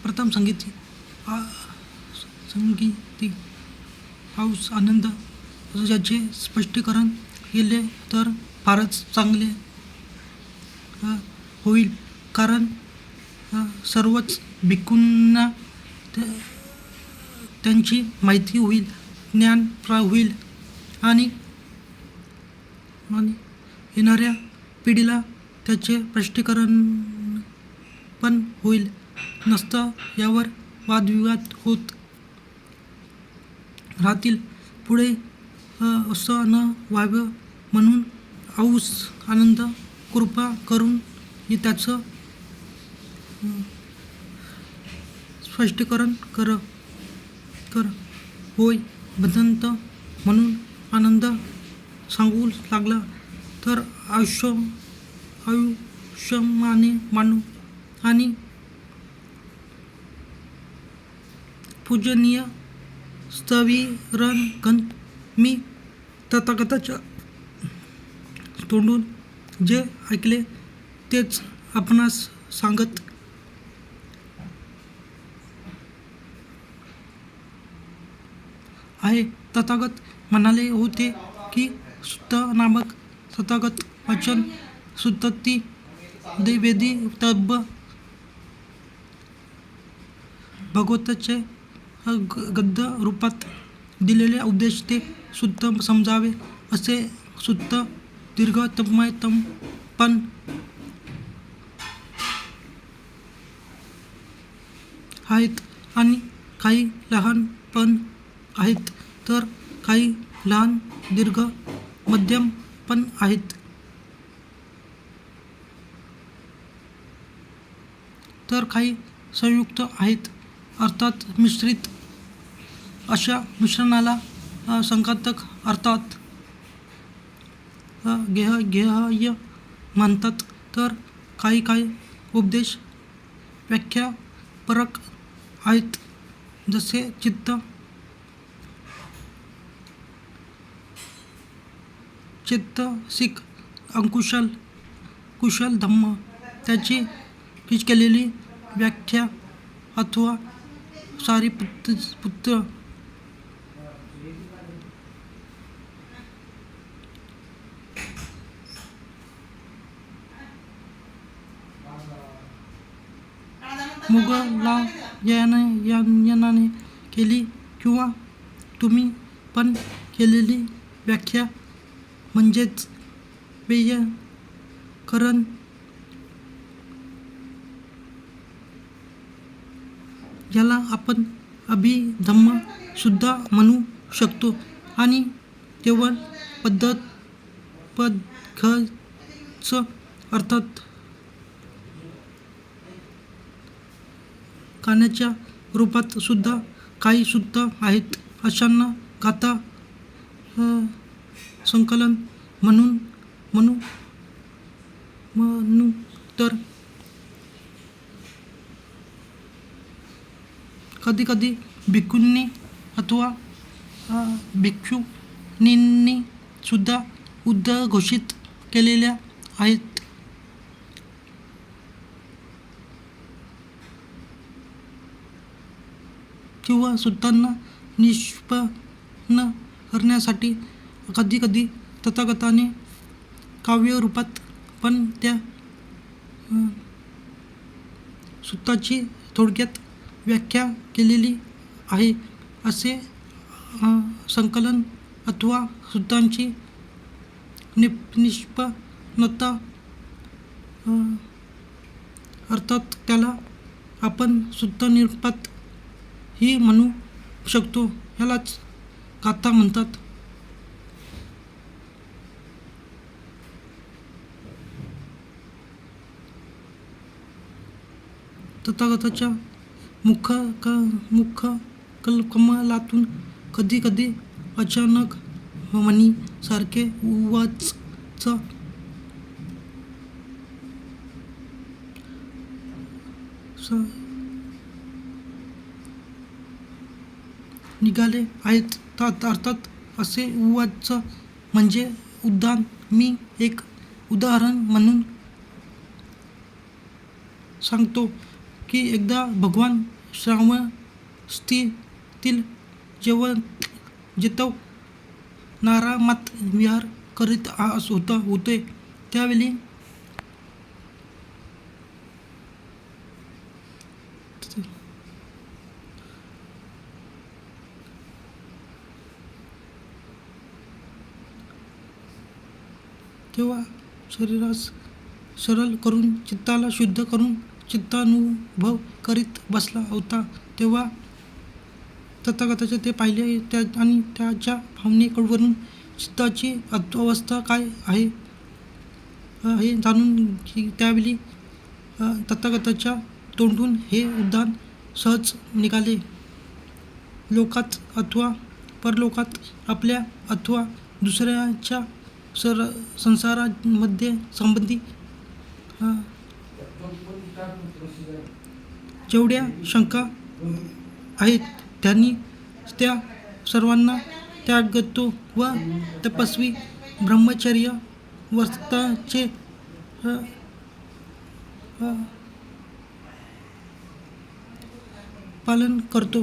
प्रथम संगीती हाऊस आनंद याचे स्पष्टीकरण केले तर फारच चांगले होईल, कारण सर्वच भिक्खूंना त्यांची माहिती होईल, ज्ञान होईल आणि येणाऱ्या पिढीला त्याचे स्पष्टीकरण पण होईल. नसतं यावर वादविवाद होत राहतील. पुढे असं न व्हावं म्हणून हाऊस आनंद कृपा करून त्याचं स्पष्टीकरण कर. होय भदंत म्हणून आनंद सांगू लागला तर आयुष्यमाने मानू आणि पूजनीय स्तविरण मी तथागताच्या तोंडून जे ऐकले तेच आपणास सांगत आहे. तथागत म्हणाले होते की सुत्त नामक तथागत वचन सुत्तती वेदी तब भगवताचे गद्य रूपात दिलेले उपदेश ते सुत्त समजावे असे. सुत्त दीर्घतम पण आहेत आणि काही लहान पण आहेत, तर काही लहान दीर्घ मध्यम पण आहेत, तर काही संयुक्त आहेत, अर्थात मिश्रित. अशा मिश्रणाला संघातक अर्थात गेह्य म्हणतात. तर काही उपदेश व्याख्यापरक आहेत, जसे चित्त चेतसिक कुशल धम्म त्याची केलेली व्याख्या अथवा सारिपुत्र मुगलायनाने केली किंवा तुम्ही पण केलेली व्याख्या म्हणजेच वैयाकरण. याला आपण अभिधम्म सुद्धा म्हणू शकतो आणि केवळ पदघच अर्थात कानाच्या रूपात सुद्धा काही सुत्त आहेत. अशांना गाथा संकलन म्हणू तर कधी भिक्खूंनी अथवा भिक्षुणींनी सुद्धा उद्घोषित केलेल्या आहेत. किंवा सुत्तांना निष्पन्न करण्यासाठी कधी तथागताने काव्यरूपात पण त्या सुत्ताची थोडक्यात व्याख्या केलेली आहे. असे संकलन अथवा सुत्तांची निष्पन्नता अर्थात त्याला आपण सुत्तनिपात ही म्हणू शकतो. यालाच गाथा म्हणतात. तथागताच्या मुख कमलातून कधी अचानक मणी सारखे उवाच निघाले आहेत. अर्थात असे उवाच म्हणजे उद्दान. मी एक उदाहरण म्हणून सांगतो की एकदा भगवान श्रावस्तीतील जेतव नारामात विहार करीत होते त्यावेळी तेव्हा शरीरास सरळ करून चित्ताला शुद्ध करून चित्तानुभव करीत बसला होता तेव्हा तथागताचे ते पाहिले आणि त्याच्या भावनेकडून चित्ताची अवस्था काय आहे हे जाणून त्यावेळी तथागताच्या तोंडून हे उद्गार सहज निघाले. लोकात अथवा परलोकात आपल्या अथवा दुसऱ्याच्या संसारामध्ये संबंधी जेवढ्या शंका आहेत त्यांनी त्या सर्वांना त्यागतो व तपस्वी ब्रह्मचर्य व्रताचे पालन करतो.